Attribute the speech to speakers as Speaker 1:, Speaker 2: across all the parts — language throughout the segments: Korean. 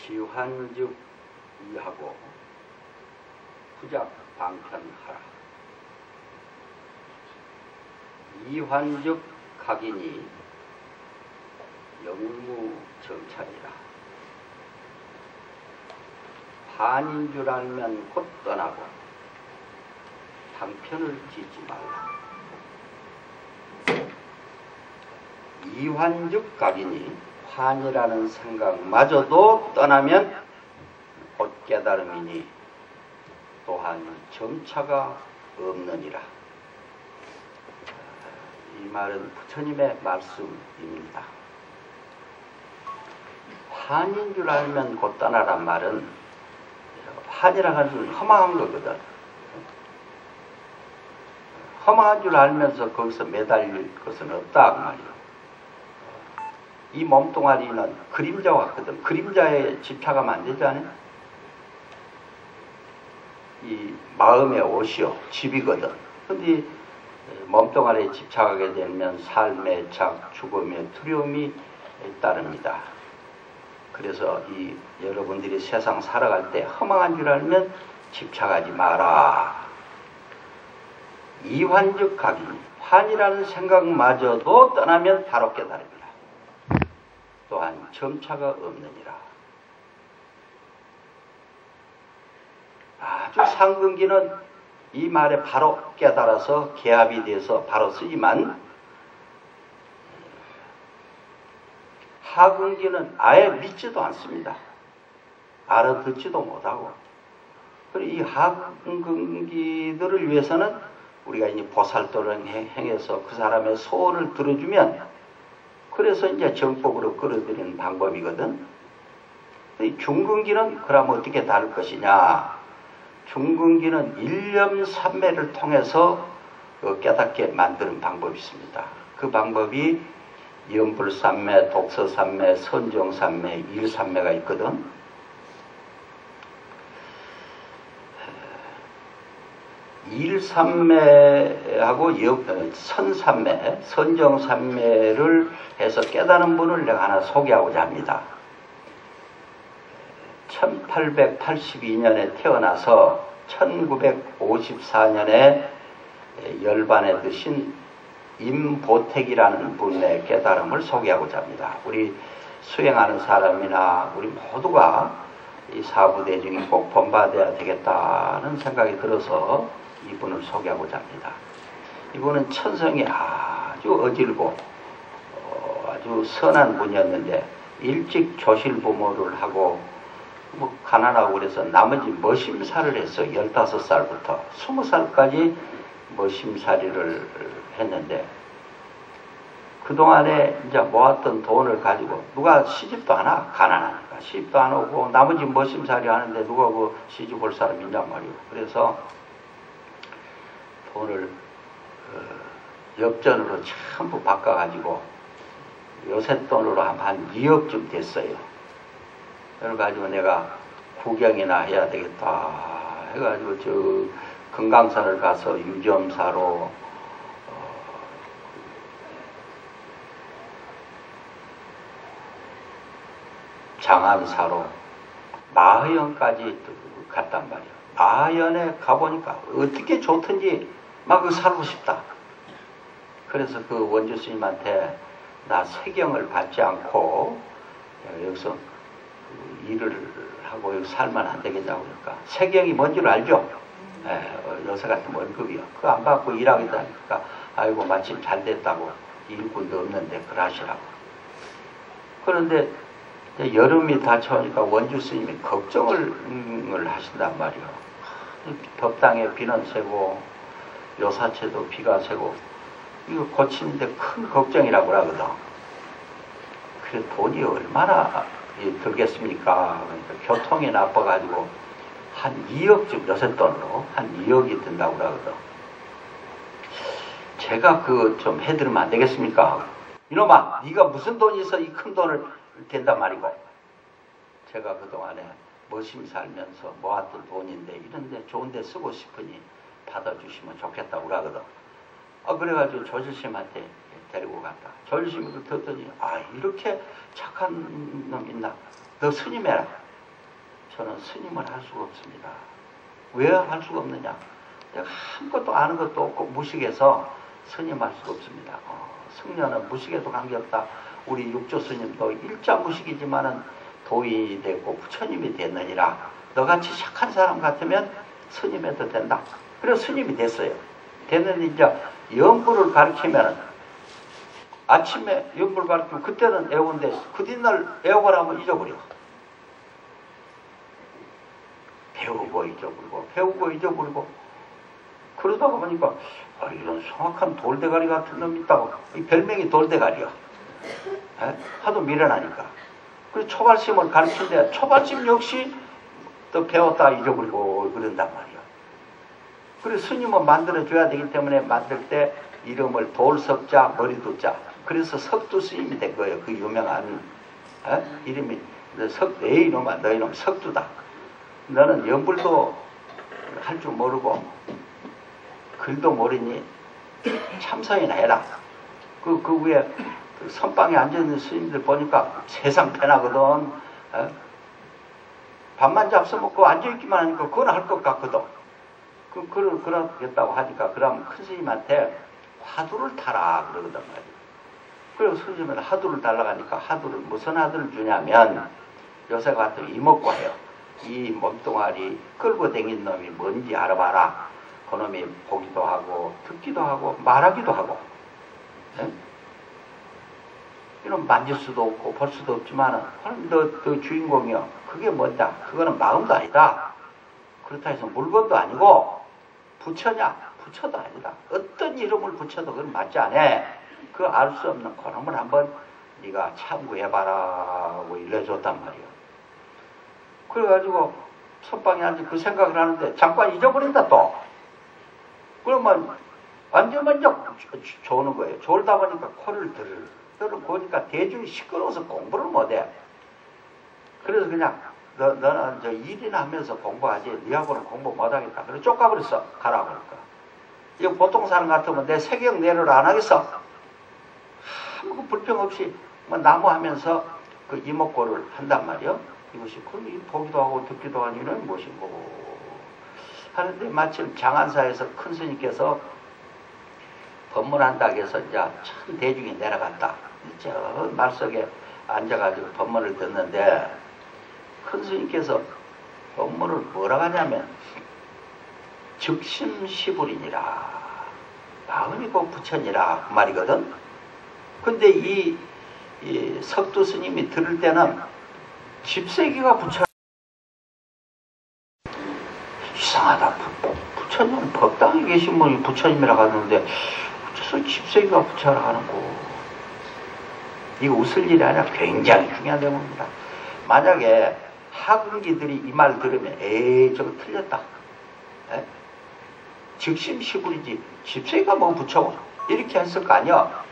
Speaker 1: 지환즉 이하고 부작 방편하라. 이환즉 각인이 영무정찰이라. 환인 줄 알면 곧 떠나고 방편을 짓지 말라. 이환즉 각인이 환이라는 생각마저도 떠나면 곧 깨달음이니 또한 점차가 없느니라. 이 말은 부처님의 말씀입니다. 환인 줄 알면 곧 떠나란 말은 환이라 하는 건 허망한 거거든. 허망한 줄 알면서 거기서 매달릴 것은 없다 그 말이야. 이 몸뚱아리는 그림자 같거든. 그림자에 집착하면 안 되지 않아요? 이 마음의 옷이요, 집이거든. 근데 몸뚱아리에 집착하게 되면 삶의 착, 죽음의 두려움이 따릅니다. 그래서 이 여러분들이 세상 살아갈 때 허망한 줄 알면 집착하지 마라. 이환즉 각인, 환이라는 생각마저도 떠나면 바로 깨달음이라. 또한 점차가 없느니라. 아주 상근기는 이 말에 바로 깨달아서 개합이 돼서 바로 쓰지만, 하근기는 아예 믿지도 않습니다. 알아듣지도 못하고. 그리고 이 하근기들을 위해서는 우리가 이제 보살도를 행해서 그 사람의 소원을 들어주면, 그래서 이제 정법으로 끌어들이는 방법이거든. 중근기는 그럼 어떻게 다룰 것이냐? 중근기는 일념삼매를 통해서 깨닫게 만드는 방법이 있습니다. 그 방법이 염불삼매, 독서삼매, 선정삼매, 일삼매가 있거든. 일삼매하고 선삼매, 선정삼매를 해서 깨달은 분을 내가 하나 소개하고자 합니다. 1882년에 태어나서 1954년에 열반에 드신 임보택이라는 분의 깨달음을 소개하고자 합니다. 우리 수행하는 사람이나 우리 모두가 이 사부대중이 꼭 본받아야 되겠다는 생각이 들어서 이분을 소개하고자 합니다. 이분은 천성이 아주 어질고 아주 선한 분이었는데 일찍 조실부모를 하고 뭐 가난하고 그래서 나머지 머심살을 했어. 15살부터 20살까지 머심살이를 했는데, 그동안에 이제 모았던 돈을 가지고 누가 시집도 안 와. 가난하니까 시집도 안 오고 나머지 머심살이 하는데 누가 그 시집 올 사람이 있냔 말이오. 그래서 돈을 엽전으로 전부 바꿔가지고 요새 돈으로 한 2억쯤 됐어요. 그래가지고 내가 구경이나 해야 되겠다 해가지고 저 금강산을 가서 유점사로 장안사로 마하연까지 갔단 말이야. 마하연에 가보니까 어떻게 좋든지 막 살고 싶다. 그래서 그 원주 스님한테 나 세경을 받지 않고 여기서 일을 하고 여기 살면 안 되겠냐고. 그러니까 세경이 뭔 줄 알죠? 요새 같은 월급이요. 그거 안 받고 일하겠다 하니까 아이고 마침 잘 됐다고, 일꾼도 없는데 그러시라고. 그런데 여름이 다쳐오니까 원주 스님이 걱정을 하신단 말이요. 법당에 비는 새고 요사체도 비가 새고 이거 고치는데 큰 걱정이라고 하거든. 그래 돈이 얼마나 들겠습니까? 그러니까 교통이 나빠가지고 한 2억쯤 요새 돈으로 한 2억이 든다고 하거든. 제가 그거 좀 해드리면 안 되겠습니까? 이놈아, 네가 무슨 돈이 있어 이 큰 돈을 된단 말이고. 제가 그동안에 머심 살면서 모았던 돈인데 이런데 좋은데 쓰고 싶으니 받아주시면 좋겠다고 하거든. 그래가지고 조실스님한테 데리고 갔다. 조실스님이 듣더니 이렇게 착한 놈 있나? 너 스님 해라. 저는 스님을 할 수가 없습니다. 왜 할 수가 없느냐? 내가 아무것도 아는 것도 없고 무식해서 스님 할 수가 없습니다. 승려는 무식해도 관계없다. 우리 육조 스님도 일자 무식이지만은 도인이 되고 부처님이 됐느니라. 너같이 착한 사람 같으면 스님해도 된다. 그래서 스님이 됐어요. 됐는데 이제 연불을 가르치면 아침에 연불 가르치면 그때는 애우는데 그 뒷날 애우거나 하면 잊어버려. 배우고 잊어버리고 그러다가 보니까 이런 정확한 돌대가리 같은 놈이 있다고. 이 별명이 돌대가리야. 하도 미련하니까. 그래서 초발심을 가르치는데 초발심 역시 또 배웠다 잊어버리고 그런단 말이야. 그래서 스님은 만들어줘야 되기 때문에 만들 때 이름을 돌석자 머리두자. 그래서 석두 스님이 된 거예요. 그 유명한 이름이 내 이놈 석두다. 너는 연불도 할 줄 모르고 글도 모르니 참선이나 해라. 그 위에 그 선방에 앉아있는 스님들 보니까 세상 편하거든. 밥만 잡숴먹고 앉아있기만 하니까 그건 할 것 같거든. 그러겠다고 하니까 그럼 큰 스님한테 화두를 타라 그러거든 말이야. 그리고 스님은 화두를 달라고 하니까 화두를 무슨 화두를 주냐면 요새 같은 이목과예요. 이 몸뚱아리 끌고 다니는 놈이 뭔지 알아봐라. 그놈이 보기도 하고 듣기도 하고 말하기도 하고 이런 만질 수도 없고 볼 수도 없지만은 너 주인공이요. 그게 뭐냐? 그거는 마음도 아니다. 그렇다 해서 물건도 아니고 부처냐? 부처도 아니다. 어떤 이름을 붙여도 그건 맞지 않아. 그 알 수 없는 그놈을 한번 네가 참고해봐라 하고 일러줬단 말이야. 그래가지고 선방에 앉아 그 생각을 하는데 잠깐 잊어버린다 또. 그러면 완전 먼저 조는 거예요. 졸다 보니까 코를 들으니까 대중이 시끄러워서 공부를 못해. 그래서 그냥 너는 저 일이나 하면서 공부하지 네하고는 공부 못하겠다. 그래서 쫓아버렸어. 가라고 그러니까. 이거 보통 사람 같으면 내 세경 내를 안 하겠어. 아무 불평 없이 뭐 나무하면서 그 이목고를 한단 말이요. 이것이 보기도 하고 듣기도 하는 이유는 무엇이고 하는데 마침 장안사에서 큰 스님께서 법문한다고 해서 이제 참 대중이 내려갔다. 저 말석에 앉아가지고 법문을 듣는데 큰 스님께서 법문을 뭐라고 하냐면 즉심시불이니라 마음이 곧 부처니라 그 말이거든. 근데 이 석두 스님이 들을 때는 집세기가 부처 이상하다. 부처님 법당에 계신 분이 부처님이라고 하는데 어째서 집세기가 부처라고 하는고. 이거 웃을 일이 아니라 굉장히 중요한 내용입니다. 만약에 학은기들이 이 말 들으면 에이 저거 틀렸다. 즉심시불이지 집세기가 뭐 부처고 이렇게 했을 거 아니야.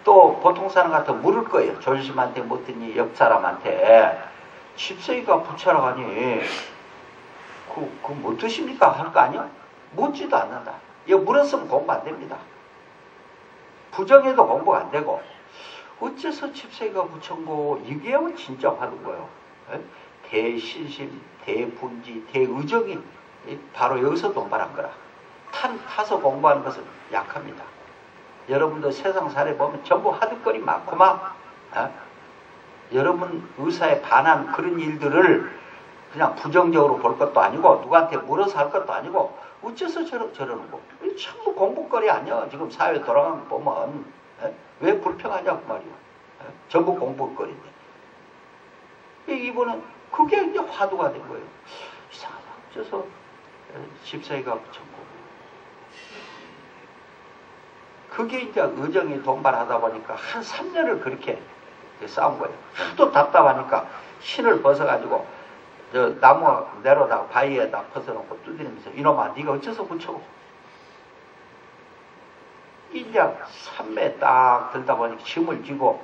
Speaker 1: 또 보통 사람 같으면 물을 거예요. 조심한테 묻더니 옆 사람한테 집세기가 부처라고 하니 그 뭐 뜻입니까? 할 거 아니야? 묻지도 않는다. 이거 물었으면 공부 안 됩니다. 부정해도 공부가 안 되고 어째서 집세기가 부처인고 이게 진짜 화두인 거예요. 대신심, 대분지, 대의정이 바로 여기서 동반한 거라. 타서 공부하는 것은 약합니다. 여러분도 세상 사례 보면 전부 하드거리 많구만. 여러분 의사에 반한 그런 일들을 그냥 부정적으로 볼 것도 아니고 누구한테 물어서 할 것도 아니고 어째서 저러는 거. 전부 공부거리 아니야. 지금 사회 돌아가는 거 보면 왜 불평하냐고 말이야. 전부 공부거리인데. 이분은 그게 이제 화두가 된 거예요. 이상하다. 어째서 집사이가 부처고. 그게 이제 의정이 동반하다 보니까 한 3년을 그렇게 싸운 거예요. 하도 답답하니까 신을 벗어가지고 저 나무 내려다가 바위에다 벗어놓고 두드리면서 이놈아 네가 어째서 부처고. 이제 산매에 딱 들다 보니까 짐을 지고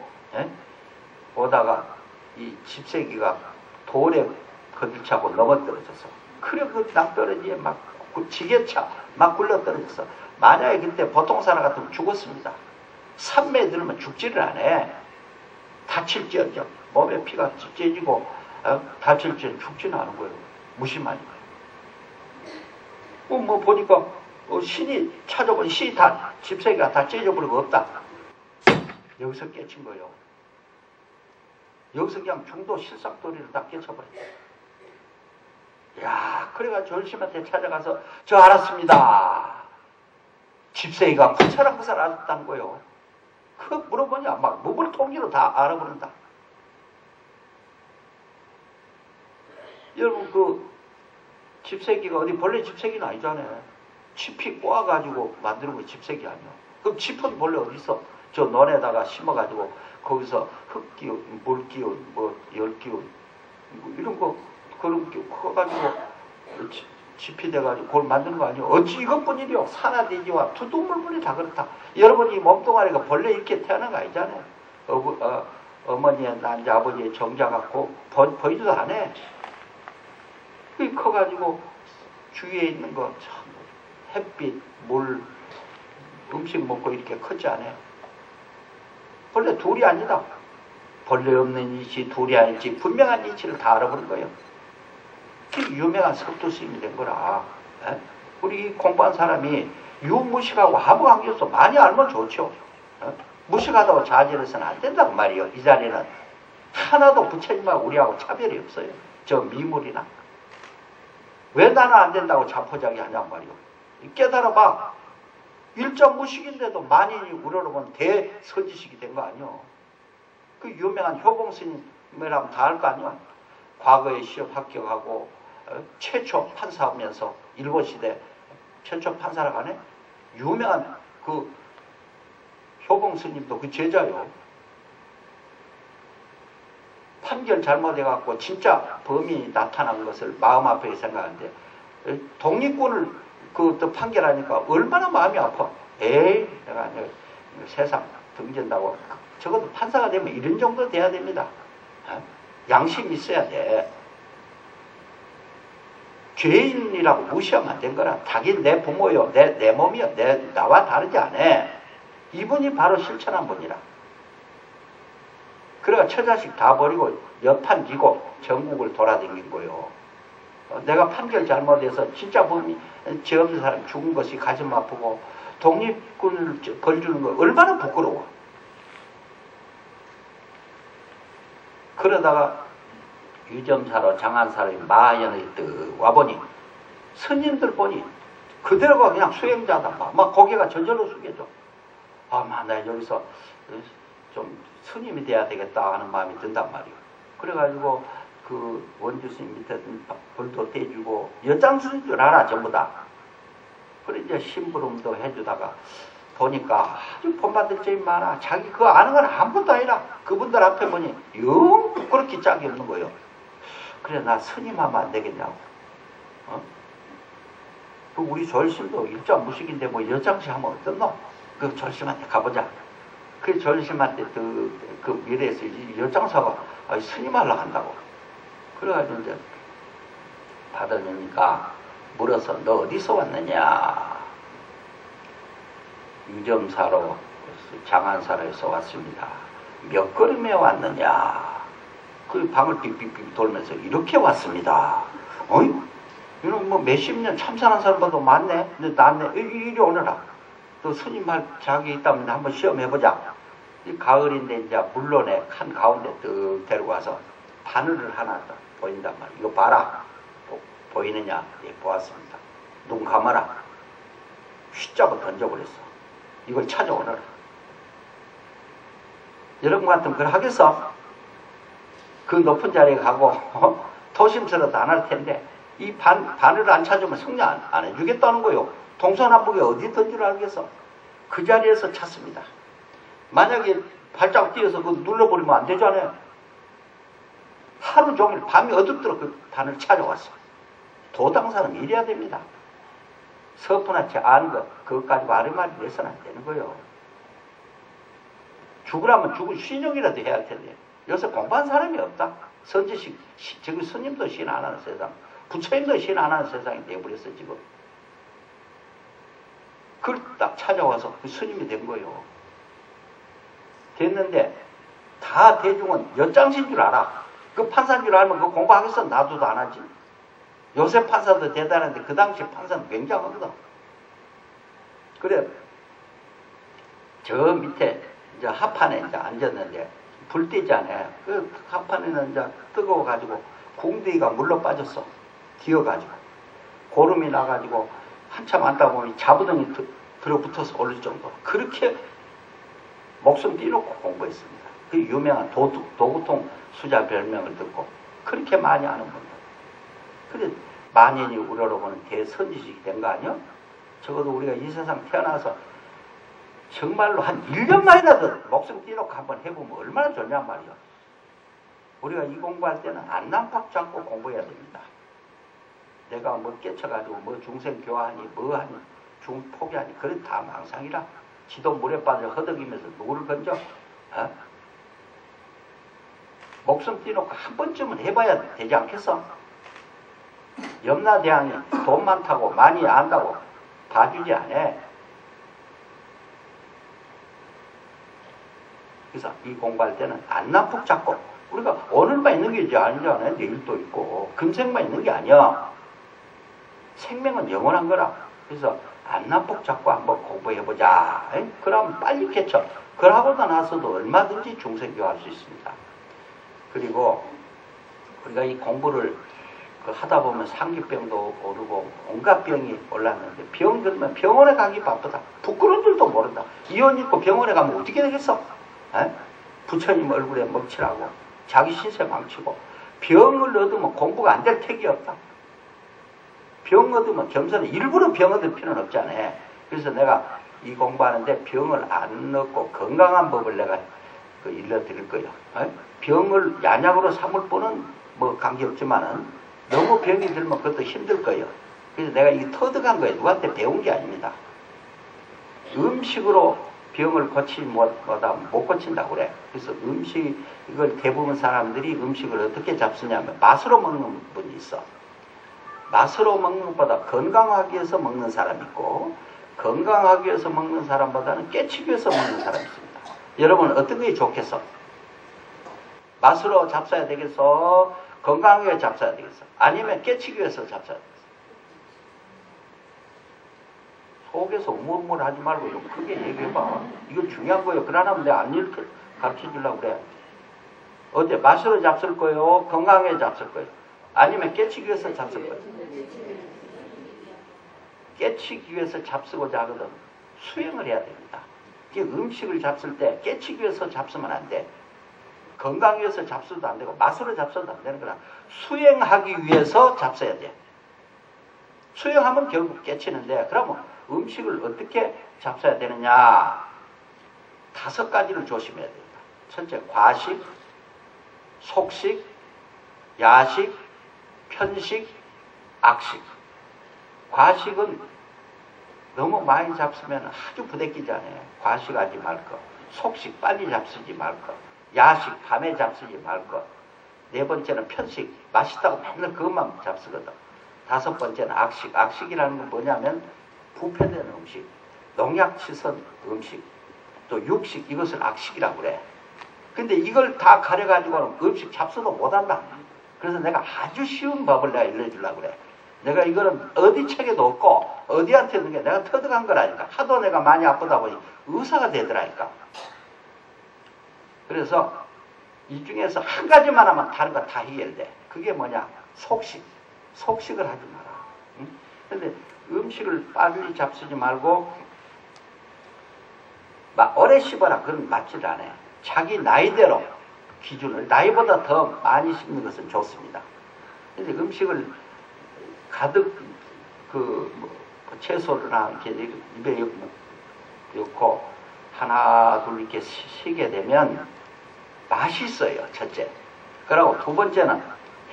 Speaker 1: 오다가 이 집세기가 돌에 거들차고 넘어떨어져서 그래 그 낭떠러지에 막 지게차 막 굴러떨어졌어. 만약에 그때 보통 사람 같으면 죽었습니다. 산매에 들으면 죽지를 않아. 다칠지언정 몸에 피가 찢어지고 다칠지 죽지는 않은 거예요. 무심하니까. 뭐 보니까 신이 찾아본 신이 다 집세기가 다 찢어버리고 없다. 여기서 깨친 거예요. 여기서 그냥 중도 실상도리를 다 깨쳐버렸다. 야, 그래가지고 절심한테 찾아가서 저 알았습니다. 집세기가 부처란 것을 알았다는 거예요. 그거 물어보냐 막 무불통기로 다 알아버린다. 여러분 그 집세기가 어디 벌레 집세기는 아니잖아요. 칩이 꼬아가지고 만드는 거 집세기 아니야. 그럼 칩은 벌레 어디 있어? 저 논에다가 심어가지고 거기서 흙 기운, 물 기운, 뭐 열 기운 뭐 이런 거 그런 거 커가지고 칩이 돼가지고 그걸 만드는 거 아니에요. 어찌 이것뿐이요. 산화돼지와 투동물분이 다 그렇다. 여러분이 몸뚱아리가 벌레 이렇게 태어난 거 아니잖아요. 어머니의 난자, 아버지의 정자 갖고 보이지도 않아. 그게 커가지고 주위에 있는 거 참 햇빛, 물, 음식 먹고 이렇게 크지 않아요. 벌레 둘이 아니다. 벌레 없는 이치, 둘이 아니지 분명한 이치를 다 알아버린 거예요. 그게 유명한 석두스님이 된 거라. 에? 우리 공부한 사람이 유무식하고 아무 관계없어. 많이 알면 좋죠. 무식하다고 자질해서는 안 된다고 말이에요. 이 자리는 하나도 부처님하고 우리하고 차별이 없어요. 저 미물이나. 왜 나는 안 된다고 자포자기 하냔 말이에요. 깨달아봐. 일점무식인데도 만인이 우러러면 대선지식이 된 거 아니요. 그 유명한 효봉스님이라면 다 알 거 아니요. 과거에 시험 합격하고 최초 판사하면서 일본시대 최초 판사라고 하네. 유명한 그 효봉스님도 그 제자요. 판결 잘못해갖고 진짜 범인이 나타난 것을 마음 아프게 생각하는데 독립군을 또 판결하니까 얼마나 마음이 아파. 에이 내가 세상 등진다고. 적어도 판사가 되면 이런 정도 돼야 됩니다. 양심이 있어야 돼. 죄인이라고 무시하면 안 된 거라. 닭이 내 부모요. 내 몸이요. 나와 다르지 않아. 이분이 바로 실천한 분이라. 그래가 처자식 다 버리고 여판 지고 전국을 돌아다닌 거요. 내가 판결 잘못해서 진짜 범인, 죄 없는 사람 죽은 것이 가슴 아프고 독립군을 벌주는 거 얼마나 부끄러워. 그러다가 유점사로 장안사로 마하연에 뜨 와보니 스님들 보니 그대로가 그냥 수행자다. 막 고개가 저절로 숙여져. 나 여기서 좀 스님이 돼야 되겠다 하는 마음이 든단 말이에요. 그래가지고 그 원주스님 밑에 불도 떼주고 여장수인 줄 알아 전부 다. 그래 이제 심부름도 해주다가 보니까 아주 본받을 점이 많아. 자기 그거 아는 건 아무것도 아니라 그분들 앞에 보니 영 부끄럽게 짝이 없는 거예요. 그래 나 스님하면 안 되겠냐고. 그 우리 절심도 일자무식인데 뭐 여장시 하면 어떻노? 그 절심한테 가보자. 그 절심한테 그 미래에서 여장사가 스님 하려고 한다고. 그래가지고 이제 받아내니까 물어서 너 어디서 왔느냐? 유점사로 장안사로에서 왔습니다. 몇 걸음에 왔느냐? 그 방을 삑삑삑 돌면서 이렇게 왔습니다. 어이? 이런 뭐 몇십 년 참선한 사람보다 많네. 근데 낫네. 이리 오너라. 또 스님 할 자격이 있다면 한번 시험해보자. 이 가을인데 이제 물론에 한 가운데 뜩 데려가서 바늘을 하나 보인단 말이야. 이거 봐라. 보이느냐? 예, 보았습니다. 눈 감아라. 휘잡아 던져버렸어. 이걸 찾아오너라. 여러분 같으면 그걸 하겠어? 그 높은 자리에 가고 도심스러워도 안 할 텐데 이 바늘을 안 찾으면 승리 안 해주겠다는 거요. 동서남북에 어디 있던 줄 알겠어? 그 자리에서 찾습니다. 만약에 발자국 뛰어서 그거 눌러버리면 안 되잖아요. 하루 종일 밤이 어둡도록 그 바늘 찾아왔어. 도당사는 이래야 됩니다. 서푼한테 아는 거 그것 가지고 아르마리를 해서는 안 되는 거예요. 죽으라면 죽을 신용이라도 해야 할 텐데 요새 공부한 사람이 없다. 선지식 지금 스님도 신 안 하는 세상, 부처님도 신 안 하는 세상이 돼버렸어 지금. 그걸 딱 찾아와서 그 스님이 된 거예요. 됐는데 다 다 대중은 엿장신 줄 알아. 그 판사인 줄 알면 그 공부하겠어? 나도 안 하지. 요새 판사도 대단한데 그 당시 판사는 굉장하거든. 그래, 저 밑에 이제 하판에 이제 앉았는데 불 떼잖아요. 그 하판에는 이제 뜨거워가지고 궁둥이가 물러 빠졌어. 기어가지고. 고름이 나가지고 한참 앉다 보니 자부덩이 들어붙어서 오를 정도로. 그렇게 목숨 띄놓고 공부했습니다. 그 유명한 도구통 수자 별명을 듣고 그렇게 많이 아는 분들. 그래 만인이 우러러보는 대선지식이 된 거 아니야? 적어도 우리가 이 세상 태어나서 정말로 한 1년만이라도 목숨 띄놓고 한번 해보면 얼마나 좋냔 말이야. 우리가 이 공부할 때는 안남팍 잡고 공부해야 됩니다. 내가 뭐 깨쳐가지고 뭐 중생 교화하니 뭐하니 중포기하니 그래 다 망상이라. 지도 물에 빠져 허덕이면서 누구를 건져? 어? 목숨 띄놓고 한 번쯤은 해봐야 되지 않겠어? 염라대왕이 돈 많다고 많이 안다고 봐주지 않아. 그래서 이 공부할 때는 안남푹 잡고 우리가 오늘만 있는 게 아니잖아요. 내일도 있고 금생만 있는 게 아니야. 생명은 영원한 거라. 그래서 안남푹 잡고 한번 공부해보자. 그럼 빨리 깨쳐. 그러고 나서도 얼마든지 중생교할 수 있습니다. 그리고 우리가 이 공부를 하다 보면 상기병도 오르고 온갖 병이 올랐는데 병 들면 병원에 가기 바쁘다. 부끄러운 줄도 모른다. 이혼 있고 병원에 가면 어떻게 되겠어? 에? 부처님 얼굴에 먹칠하고 자기 신세 망치고 병을 얻으면 공부가 안 될 택이 없다. 병 얻으면 겸손히 일부러 병 얻을 필요는 없잖아요. 그래서 내가 이 공부하는데 병을 안 얻고 건강한 법을 내가 일러드릴 거예요. 에? 병을 양약으로 삼을 뿐은 뭐 관계없지만은 너무 병이 들면 그것도 힘들 거예요. 그래서 내가 이게 터득한 거예요. 누구한테 배운 게 아닙니다. 음식으로 병을 고치지 못하면 못 고친다고 그래. 그래서 이걸 대부분 사람들이 음식을 어떻게 잡수냐면 맛으로 먹는 분이 있어. 맛으로 먹는 것보다 건강하기 위해서 먹는 사람이 있고 건강하기 위해서 먹는 사람보다는 깨치기 위해서 먹는 사람이 있습니다. 여러분 어떤 게 좋겠어? 맛으로 잡숴야 되겠어? 건강하게 위해서 잡숴야 되겠어? 아니면 깨치기 위해서 잡숴야 되겠어? 속에서 우물우물 하지 말고 좀 크게 얘기해봐. 이거 중요한 거예요. 그러나면 내가 안 이렇게 가르쳐 주려고 그래. 어때? 맛으로 잡술 거예요? 건강하게 잡술 거예요? 아니면 깨치기 위해서 잡술 거예요? 깨치기 위해서 잡수고자 하거든 수행을 해야 됩니다. 음식을 잡술 때 깨치기 위해서 잡수면 안 돼. 건강 위해서 잡숴도 안 되고 맛으로 잡숴도 안 되는 거라. 수행하기 위해서 잡숴야 돼. 수행하면 결국 깨치는데 그러면 음식을 어떻게 잡숴야 되느냐? 5가지를 조심해야 됩니다. 첫째, 과식, 속식, 야식, 편식, 악식. 과식은 너무 많이 잡수면 아주 부대끼잖아요. 과식하지 말 것. 속식 빨리 잡수지 말 것. 야식 밤에 잡수지 말 것. 4번째는 편식 맛있다고 맨날 그것만 잡수거든. 5번째는 악식. 악식이라는 건 뭐냐면 부패된 음식, 농약 치선 음식, 또 육식 이것을 악식이라고 그래. 근데 이걸 다 가려가지고는 음식 잡수도 못한다. 그래서 내가 아주 쉬운 법을 내가 알려주려고 그래. 내가 이거는 어디 책에도 없고 어디한테 있는 게 내가 터득한 거라니까. 하도 내가 많이 아프다 보니 의사가 되더라니까. 그래서 이 중에서 한 가지만 하면 다른 거 다 해결돼. 그게 뭐냐? 속식. 속식을 하지 마라. 응? 근데 음식을 빨리 잡수지 말고 막 오래 씹어라. 그건 맞지도 않아요. 자기 나이대로 기준을 나이보다 더 많이 씹는 것은 좋습니다. 근데 음식을 가득 채소나 이렇게 입에 넣고 하나 둘 이렇게 쉬게 되면 맛있어요. 첫째. 그리고 2번째는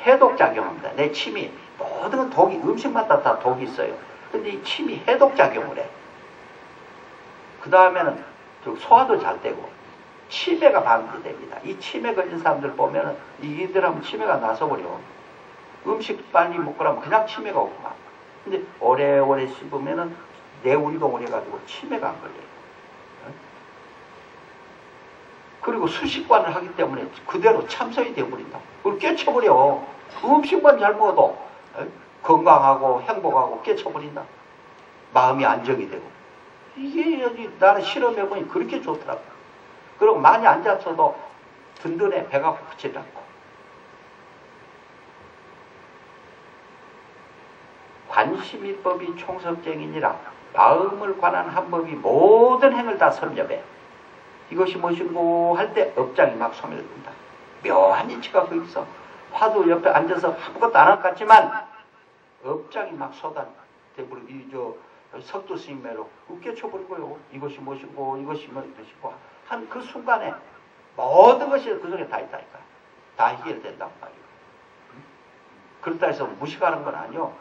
Speaker 1: 해독작용합니다. 내 침이 모든 독이 음식마다 다 독이 있어요. 근데 이 침이 해독작용을 해. 그 다음에는 소화도 잘 되고 치매가 방지됩니다. 이 치매 걸린 사람들 보면은 이들하면 치매가 나서버려. 음식 빨리 먹고라면 그냥 치매가 오구만. 근데 오래오래 씹으면은 뇌운동을 해가지고 치매가 안 걸려요. 그리고 수식관을 하기 때문에 그대로 참선이 되어버린다. 그걸 깨쳐버려. 음식만 잘 먹어도 건강하고 행복하고 깨쳐버린다. 마음이 안정이 되고. 이게 여기 나는 실험해보니 그렇게 좋더라고. 그리고 많이 앉았어도 든든해. 배가 고프지 않고. 관심이법이 총섭쟁이니라. 마음을 관한 한 법이 모든 행을 다 섭렵해. 이것이 무엇인고 할 때 업장이 막 소멸된다. 묘한 이치가 거기 있어. 화두 옆에 앉아서 아무것도 안 할 것 같지만 업장이 막 쏟아내버리고 이저 석두 스님매로 웃겨쳐버리고요. 이것이 무엇이고 이것이 무엇이고 한 그 순간에 모든 것이 그 속에 다 있다니까. 다 해결된단 말이에요. 그렇다 해서 무식하는 건 아니요.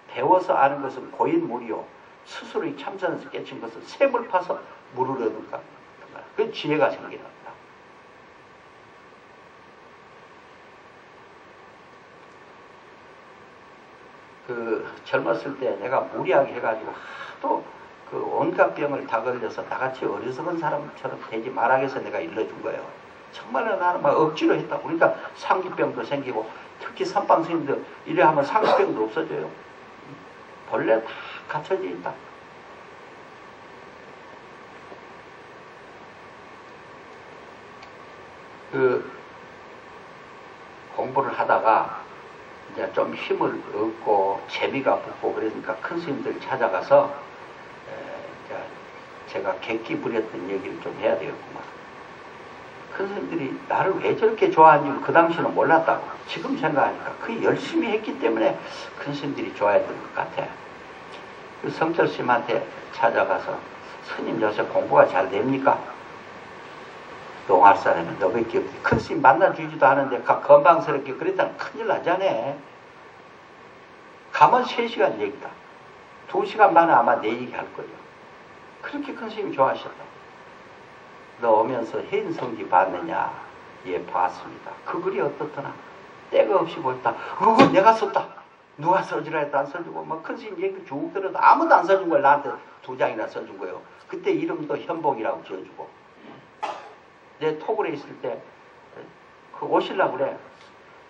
Speaker 1: 배워서 아는 것은 고인물이요. 스스로 이 참선에서 깨친 것은 샘을 파서 물을 얻을까. 그 지혜가 생기는 거다. 그 젊었을 때 내가 무리하게 해가지고 하도 그 온갖 병을 다 걸려서 나같이 어리석은 사람처럼 되지 말아서 내가 일러준 거예요. 정말로 나는 막 억지로 했다. 그러니까 상기병도 생기고 특히 선방 스님들 이래 하면 상기병도 없어져요. 본래 다 갖춰져 있다. 그 공부를 하다가 이제 좀 힘을 얻고 재미가 붙고 그러니까 큰 스님들 찾아가서 제가 객기 부렸던 얘기를 좀 해야 되겠구만. 큰 스님들이 나를 왜 저렇게 좋아하는지 그 당시는 몰랐다고. 지금 생각하니까 그 열심히 했기 때문에 큰 스님들이 좋아했던 것 같아. 그 성철 스님한테 찾아가서 스님 요새 공부가 잘 됩니까? 농할 사람은 너밖에 없지. 큰 스님 만나주지도 않은데 건방스럽게 그랬다면 큰일 나잖아. 가면 3시간 얘기다. 2시간 만에 아마 내 얘기할 거예요. 그렇게 큰 스님이 좋아하셨다. 너 오면서 해인성지 봤느냐? 예, 봤습니다. 그 글이 어떻더나? 때가 없이 볼다. 그거 내가 썼다. 누가 써주라 했다 안 써주고 뭐 큰 스님 얘기 쭉 들어도 아무도 안 써준 걸 나한테 2장이나 써준 거예요. 그때 이름도 현복이라고 지어주고. 내 톡으로 있을 때 그 오실라 그래.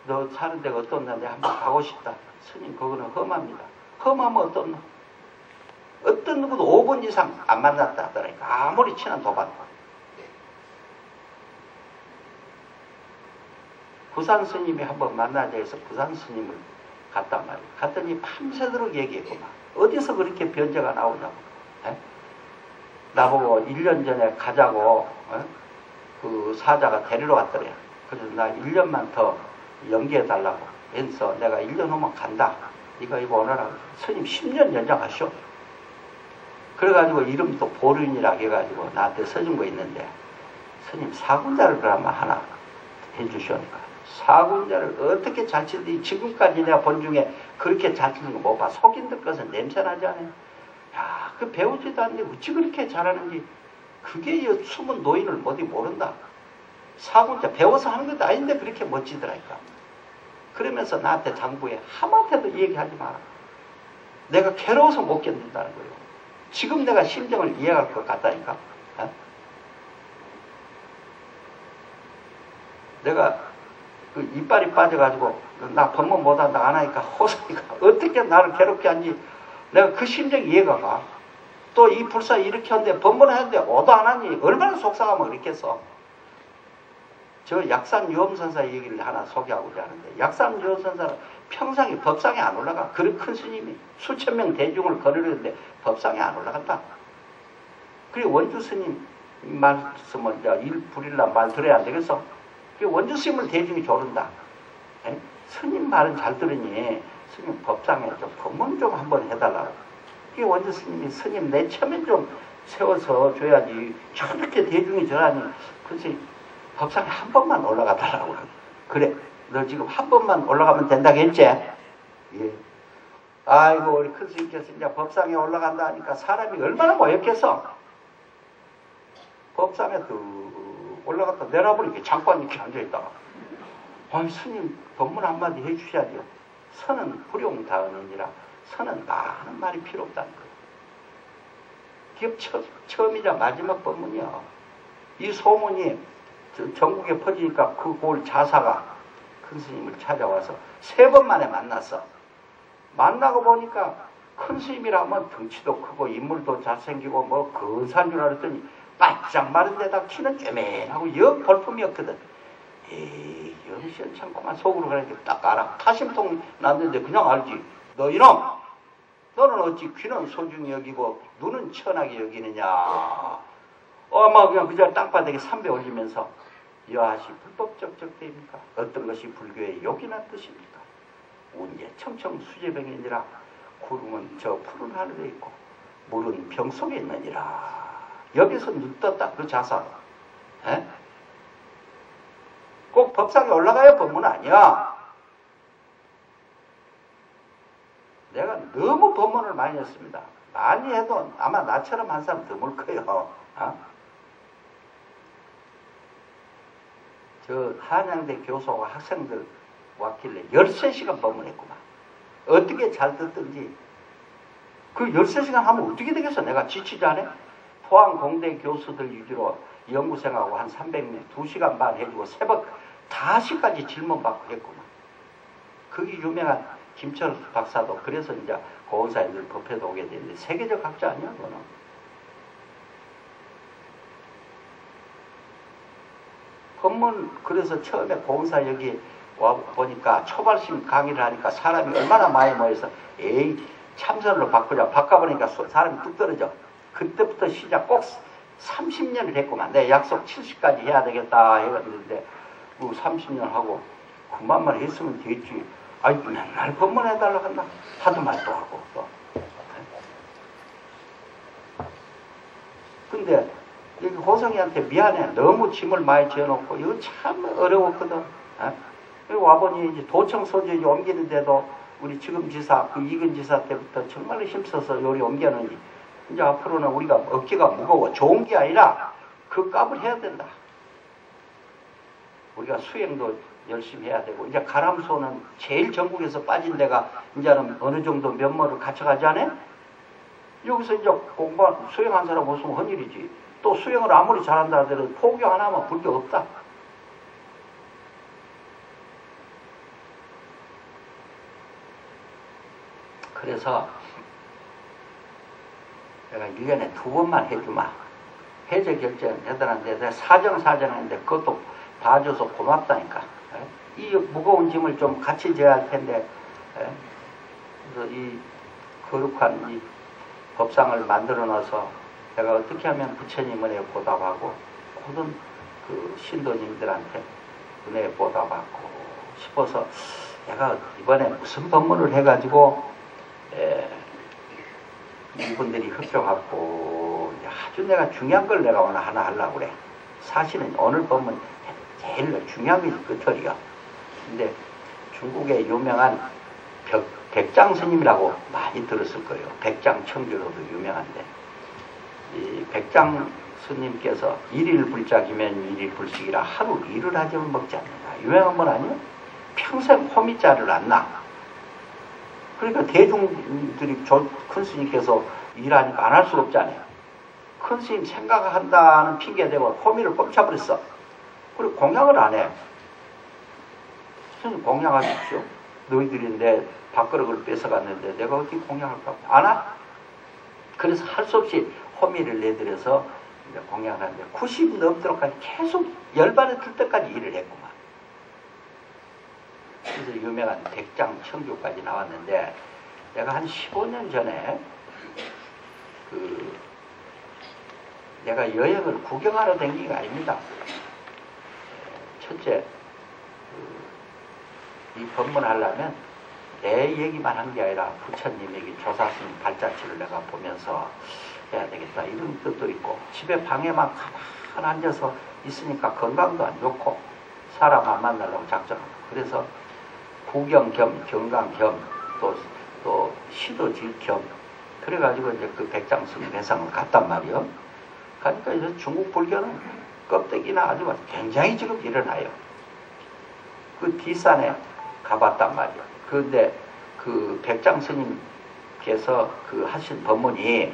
Speaker 1: 너 사는 데가 어떻나 내가 한번 가고 싶다. 스님 그거는 험합니다. 험하면 어떻나? 어떤 누구도 5번 이상 안 만났다 하더라니까. 아무리 친한 도반. 부산 스님이 한번 만나자 해서 부산 스님을 갔단 말이에요. 갔더니 밤새도록 얘기했구만. 어디서 그렇게 변제가 나오냐고. 에? 나보고 1년 전에 가자고 그 사자가 데리러 왔더래. 그래서 나 1년만 더 연기해달라고 해서 내가 1년 후면 간다. 이거 오너라. 스님 10년 연장하시오. 그래가지고 이름도 보륜이라고 해가지고 나한테 써준 거 있는데 스님 사군자를 그러면 하나 해주시오니까. 사군자를 어떻게 잘 치는지 지금까지 내가 본 중에 그렇게 잘 치는 거 못 봐. 속인 듯 것은 냄새나지 않아요. 야, 그 배우지도 않는데 어찌 그렇게 잘하는지. 그게 숨은 노인을 어디 모른다. 사군자 배워서 하는 것도 아닌데 그렇게 멋지더라니까. 그러면서 나한테 장부에 한마디도 얘기하지 마라. 내가 괴로워서 못 견딘다는 거예요. 지금 내가 심정을 이해할 것 같다니까. 어? 내가 그 이빨이 빠져가지고 나 법문 못한다 안 하니까 호소니까 어떻게 나를 괴롭게 하는지 내가 그 심정 이해가 가. 또 이 불사 이렇게 하는데 법문하는데 오도 안 하니 얼마나 속상하면 그렇겠어. 저 약산 유엄선사 얘기를 하나 소개하고자 하는데 약산 유엄선사는 평상에 법상에 안 올라가. 그런 큰 스님이 수천 명 대중을 거느리는데 법상에 안 올라간다. 그리고 원주 스님 말씀을 일 부릴라 말 들어야 안 되겠어. 원주 스님을 대중이 조른다. 에? 스님 말은 잘 들으니 스님 법상에 좀 법문 좀 한번 해달라고. 원주 스님이 스님 내 처면 좀 세워서 줘야지. 저렇게 대중이 저라니. 그래서 법상에 한 번만 올라가달라고. 그래, 너 지금 한 번만 올라가면 된다고 했지? 예. 아이고, 우리 큰 스님께서 이제 법상에 올라간다 하니까 사람이 얼마나 모였겠어? 법상에 올라갔다 내려버리게 장관 이렇게 앉아있다가. 아니, 스님, 법문 한마디 해주셔야죠. 선은 불용다언이니라. 선은 많은 말이 필요 없다는 거예요. 그게 처음이자 마지막 법문이야. 이 소문이 전국에 퍼지니까 그 골 자사가 큰 스님을 찾아와서 3번 만에 만났어. 만나고 보니까 큰 스님이라면 덩치도 크고 인물도 잘생기고 뭐 근사한 줄 알았더니 바짝 마른 데다 키는 쬐맨하고 영 볼품이었거든. 에이, 영시원찮구만. 속으로 그렇게 딱 알아. 타심통 났는데 그냥 알지. 너 이놈! 너는 어찌 귀는 소중히 여기고 눈은 천하게 여기느냐. 막 그냥 그저 땅바닥에 삼배 올리면서 여하시 불법적 적대입니까? 어떤 것이 불교의 욕이나 뜻입니까? 운제 청청 수제병이니라. 구름은 저 푸른 하늘에 있고 물은 병 속에 있느니라. 여기서 눈 떴다. 그 자사로. 에? 꼭 법상에 올라가야 법문 아니야. 내가 너무 법문을 많이 했습니다. 많이 해도 아마 나처럼 한 사람 드물 거예요. 저 한양대 교수와 학생들 왔길래 13시간 법문했구만. 어떻게 잘 듣든지. 그 13시간 하면 어떻게 되겠어? 내가 지치지 않아? 포항 공대 교수들 위주로 연구생하고 한 300명 2시간 반 해주고 새벽 5시까지 질문 받고 했구만. 그게 유명한 김철 박사도 그래서 이제 고은사님들 법회도 오게 되는데 세계적 학자 아니야 그거는. 법문 그래서 처음에 고은사 여기 와 보니까 초발심 강의를 하니까 사람이 얼마나 많이 모여서 에이 참선으로 바꾸자. 바꿔보니까 사람이 뚝 떨어져. 그때부터 시작 꼭 30년을 했구만. 내 약속 70까지 해야 되겠다 해갔는데 30년 하고 그만만 했으면 됐지. 아이 맨날 법문해달라고 한다. 하도 말도 하고 또. 근데 여기 호성이한테 미안해. 너무 짐을 많이 지어놓고 이거 참 어려웠거든. 그리고 와보니 이제 도청 소재지 옮기는데도 우리 지금 지사 그 이근 지사 때부터 정말로 힘써서 요리 옮겨놓으니 이제 앞으로는 우리가 어깨가 무거워. 좋은 게 아니라 그 값을 해야 된다. 우리가 수행도 열심히 해야 되고 이제 가람소는 제일 전국에서 빠진 데가 이제는 어느 정도 면모를 갖춰가지 않아? 여기서 이제 수행한 사람 없으면 헌일이지. 또 수행을 아무리 잘한다 하더라도 포교 하나만 볼 게 없다. 그래서 내가 1년에 2번만 해주마. 해제 결제는 대단한데 내가 사정했는데 그것도 봐줘서 고맙다니까. 이 무거운 짐을 좀 같이 져야 할 텐데 그래서 이 거룩한 이 법상을 만들어 놔서 내가 어떻게 하면 부처님 은혜에 보답하고 모든 그 신도님들한테 은혜에 보답하고 싶어서 내가 이번에 무슨 법문을 해가지고 이분들이 협조하고 아주 내가 중요한 걸 내가 오늘 하나 하려고 그래. 사실은 오늘 법문 제일 중요한 게 끝털이야. 근데 중국의 유명한 백장 스님이라고 많이 들었을 거예요. 백장 청주로도 유명한데 이 백장 스님께서 일일불작이면 일일불식이라 하루 일을 하지만 먹지 않는다. 유명한 분 아니에요? 평생 호미자를 안 나. 그러니까 대중들이 큰 스님께서 일하니까 안 할 수가 없잖아요. 큰 스님 생각한다는 핑계 대고 호미를 꼽쳐버렸어. 그리고 공양을 안 해. 스님 공양하십시오. 너희들이 내 밥그릇을 뺏어갔는데 내가 어떻게 공양할까? 안 하? 그래서 할 수 없이 호미를 내들여서 이제 공양을 하는데 90 넘도록까지 계속 열반에 들 때까지 일을 했구만. 그래서 유명한 백장 청주까지 나왔는데 내가 한 15년 전에 내가 여행을 구경하러 다닌 게 아닙니다. 첫째 이 법문하려면 내 얘기만 한 게 아니라 부처님 얘기 조사스님 발자취를 내가 보면서 해야 되겠다 이런 뜻도 있고 집에 방에만 가만 앉아서 있으니까 건강도 안 좋고 사람 안 만나려고 작정하고 그래서 구경 겸 경강 겸 또 시도 질 겸 그래가지고 이제 그 백장스님 회상을 갔단 말이요. 가니까 이제 중국 불교는 껍데기나 아주 굉장히 지금 일어나요. 그 뒷산에 가봤단 말이요. 그런데 그 백장 스님께서 그 하신 법문이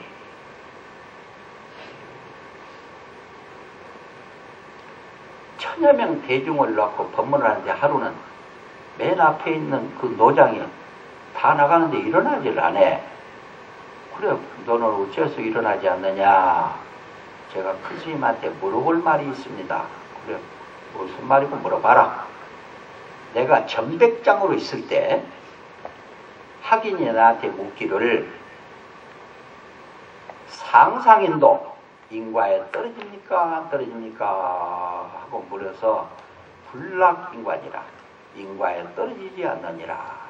Speaker 1: 천여 명 대중을 놓고 법문을 하는데 하루는 맨 앞에 있는 그 노장이 다 나가는데 일어나질 않아. 그래, 너는 어째서 일어나지 않느냐? 제가 큰 스님한테 물어볼 말이 있습니다. 그래, 무슨 말이고 물어봐라. 내가 전백장으로 있을 때 학인이 나한테 묻기를 상상인도 인과에 떨어집니까? 안 떨어집니까? 하고 물어서 불락인과니라. 인과에 떨어지지 않느니라.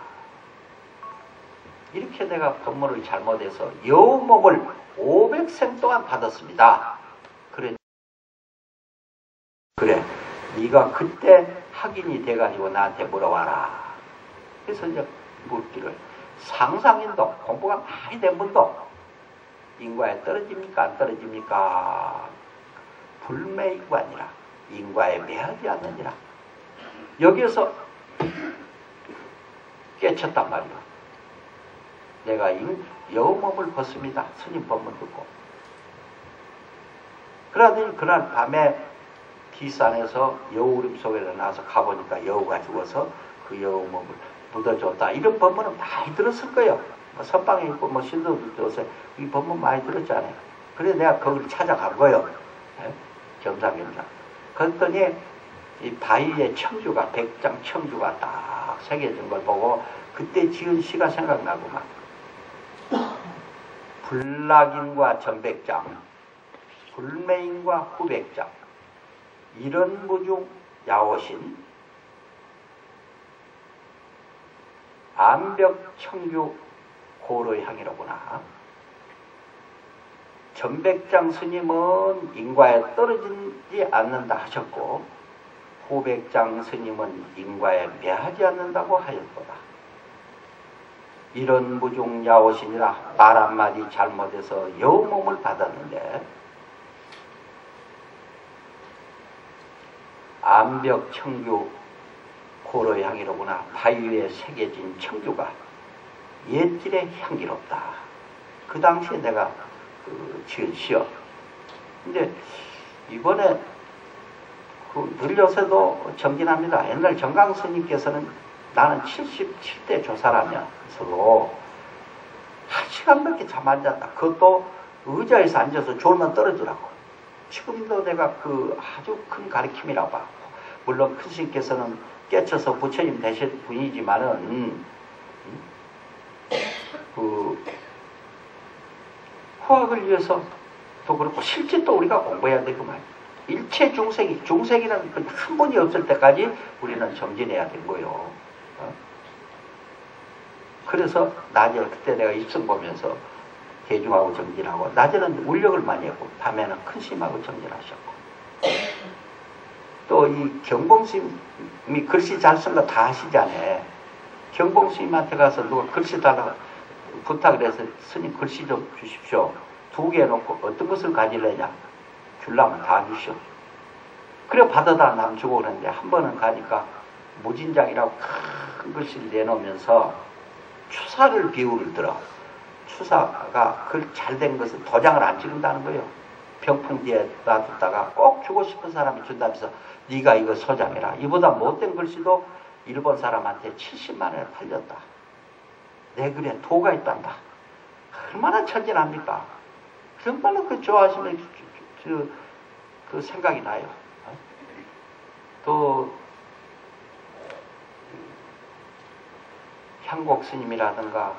Speaker 1: 이렇게 내가 법문을 잘못해서 여우몸을 500생 동안 받았습니다. 그래, 네가 그때 학인이 돼가지고 나한테 물어봐라. 그래서 이제 묻기를 상상인도 공부가 많이 된 분도 인과에 떨어집니까? 안 떨어집니까? 불매인과니라. 인과에 매하지 않느니라. 여기에서 깨쳤단 말이야. 내가 여우몸을 벗습니다. 스님 법문 듣고. 그러더니 그날 밤에 기산에서 여우 울음 속에 나와서 가보니까 여우가 죽어서 그 여우몸을 묻어줬다. 이런 법문은 많이 들었을 거예요. 뭐 선방에 있고 뭐 신도도 들었어요. 이 법문 많이 들었잖아요. 그래서 내가 거기를 찾아간 거예요. 네? 겸사겸사. 그랬더니 이 바위에 청주가, 백장 청주가 딱 새겨진 걸 보고 그때 지은 시가 생각나구만. 불락인과 전백장, 불매인과 후백장, 이런 무중 야오신 암벽 청규 고로의 향이로구나. 전백장 스님은 인과에 떨어지지 않는다 하셨고 후백장 스님은 인과에 매하지 않는다고 하였도다. 이런 무중 야오신이라 말 한마디 잘못해서 여우몸을 받았는데 암벽 청규 고로의 향이로구나. 바위에 새겨진 청규가 옛길의 향기롭다. 그 당시에 내가 지은 시여. 근데 이번에 늘 요새도 정진합니다. 옛날 정강 스님께서는 나는 77대 조사라면서도 1시간밖에 잠 안 잤다. 그것도 의자에서 앉아서 졸면 떨어지라고. 지금도 내가 그 아주 큰 가르침이라고 봐. 물론 큰 스님께서는 깨쳐서 부처님 되실 분이지만은 그 후학을 위해서도 그렇고 실제 또 우리가 공부해야 되구만. 일체 중생이라는 한 분이 없을 때까지 우리는 정진해야 된 거요. 그래서 낮에 그때 내가 입성 보면서 대중하고 정진하고 낮에는 울력을 많이 했고 밤에는 큰 스님하고 정진하셨고 또 이 경봉스님이 글씨 잘 쓴 거 다 아시잖아요. 경봉스님한테 가서 누가 글씨 달라고 부탁을 해서 스님 글씨 좀 주십시오. 2개 해놓고 어떤 것을 가질래냐 주려면 다 주시오. 그래 받아다 남 주고 그러는데 한 번은 가니까 무진장이라고 큰 글씨를 내놓으면서 추사를 비유를 들어. 추사가 글 잘 된 것은 도장을 안 찍는다는 거예요. 병풍 뒤에 놔뒀다가 꼭 주고 싶은 사람이 준다면서 네가 이거 소장해라. 이보다 못된 글씨도 일본 사람한테 70만 원에 팔렸다. 내 글에 도가 있단다. 얼마나 천진합니까? 정말로 그 좋아하시면 그 생각이 나요. 또 향곡 스님이라든가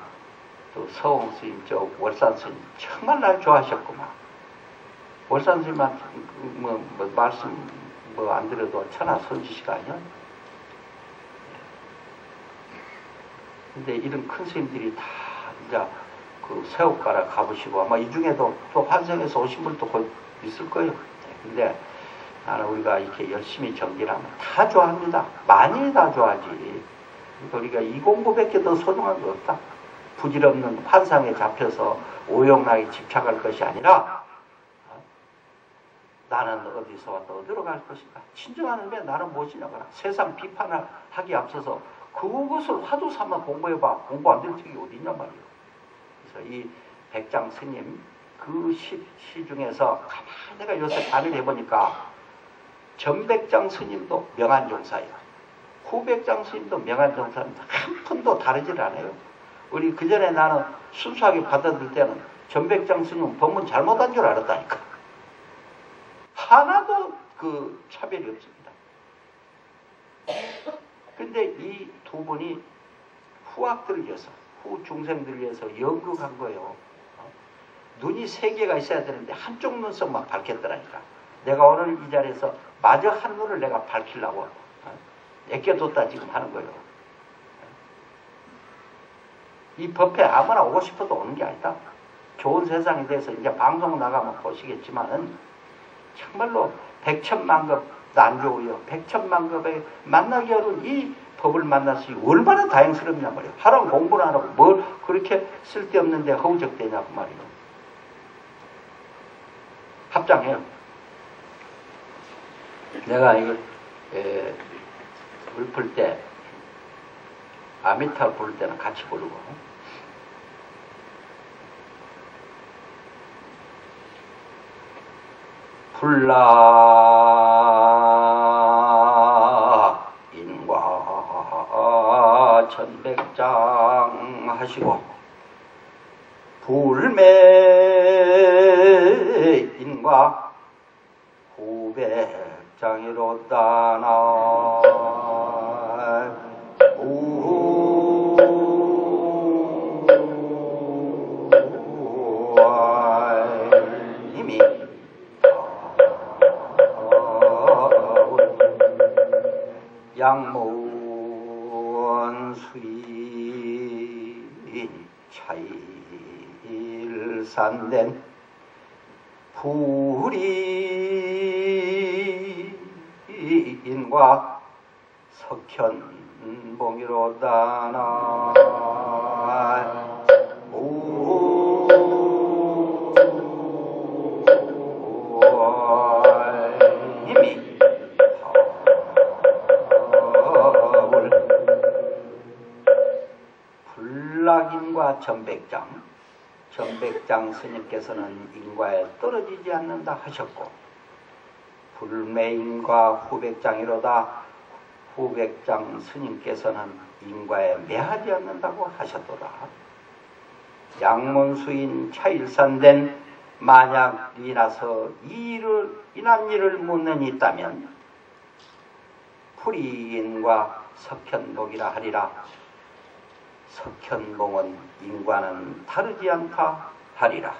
Speaker 1: 또 서홍 스님, 저 월산 스님 정말 날 좋아하셨구만. 월산 스님한테 말씀 안 드려도 천하 선지시가 아니야? 근데 이런 큰 스님들이 다 이제 그 세옥가라 가보시고 아마 이 중에도 또 환생해서 오신 분도 곧 있을 거예요. 근데 나는 우리가 이렇게 열심히 정진하면 다 좋아합니다. 많이 다 좋아하지. 우리가 이 공부밖에 더 소중한 게 없다. 부질없는 환상에 잡혀서 오용락에 집착할 것이 아니라 나는 어디서 왔다 어디로 갈 것인가. 진정한 의미에 나는 무엇이냐거나 세상 비판을 하기 앞서서 그것을 화두 삼아 공부해봐. 공부 안 될 적이 어디 있냔 말이에요. 그래서 이 백장 스님 그 시 중에서 가만히 내가 요새 반을 해보니까 전백장 스님도 명안종사예요. 후백장 스님도 명안종사입니다. 한 푼도 다르질 않아요. 우리 그전에 나는 순수하게 받아들 때는 전백장 스님은 법문 잘못한 줄 알았다니까. 하나도 그 차별이 없습니다. 근데 이 두 분이 후학들을 위해서, 후 중생들을 위해서 연극한 거예요. 눈이 세 개가 있어야 되는데 한쪽 눈썹만 밝혔더라니까. 내가 오늘 이 자리에서 마저 한 눈을 내가 밝히려고 애껴뒀다 지금 하는 거예요. 이 법회 아무나 오고 싶어도 오는 게 아니다. 좋은 세상에 대해서 이제 방송 나가면 보시겠지만은 정말로 백천만급 난조우여 백천만급에 만나기 어려운 이 법을 만났으니 얼마나 다행스럽냐 말이에요. 하라는 공부를 안 하고 뭘 그렇게 쓸데없는데 허우적대냐고 말이에요. 합장해요. 내가 이걸 읊을 때 아미타 부를 때는 같이 부르고 불라 인과 천백장 하시고 불매 인과 후백장이로다나 힘이 양모원수인 차일산된 불이인과 석현봉이로다나 힘이 불락인과 전백장 스님께서는 인과에 떨어지지 않는다 하셨고 불매인과 후백장이로다 후백장 스님께서는 인과에 매하지 않는다고 하셨도다. 양문수인 차일산된 만약 이나서 인한 일을 묻는 있다면 불이인과 석현복이라 하리라. 석현봉은 인과는 다르지 않다 하리라.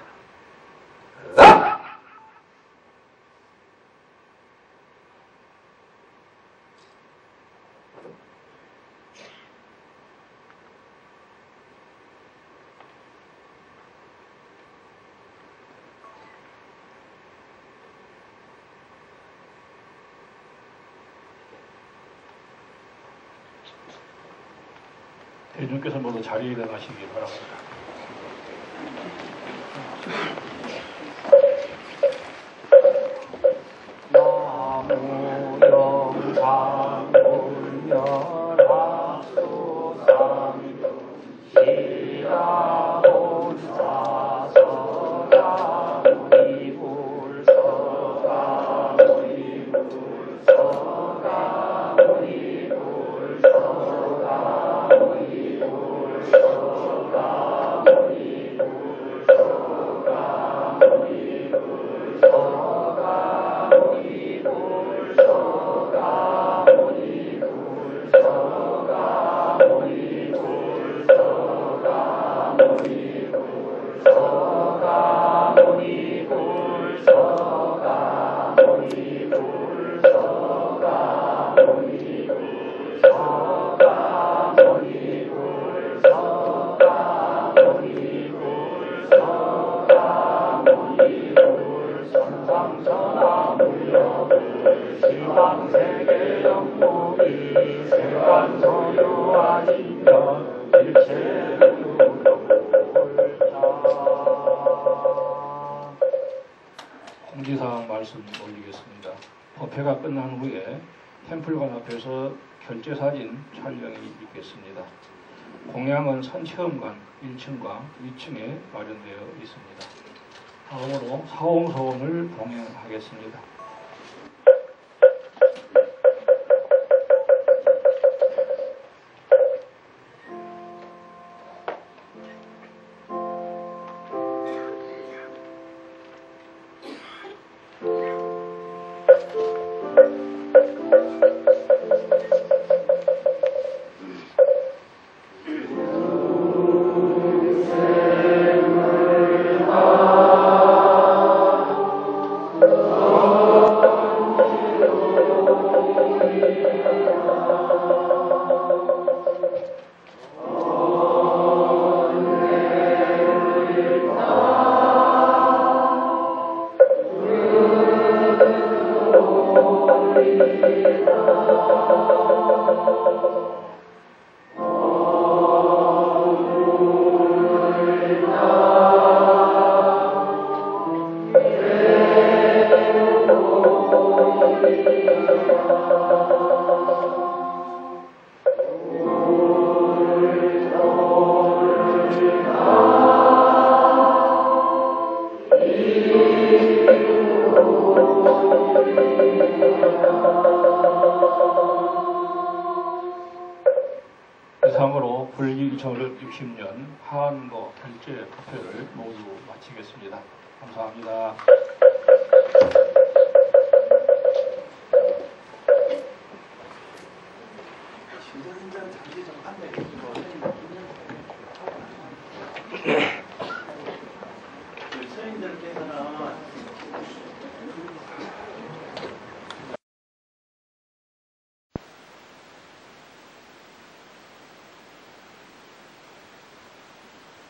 Speaker 2: 대중께서 모두 자리에 일어나시기 바랍니다. 공지사항 말씀 올리겠습니다. 법회가 끝난 후에 템플관 앞에서 결제사진 촬영이 있겠습니다. 공양은 선체험관 1층과 2층에 마련되어 있습니다. 다음으로 사홍서원을 봉행하겠습니다. 이상으로 불기 2060년 하안거 결재 투표를 모두 마치겠습니다. 감사합니다.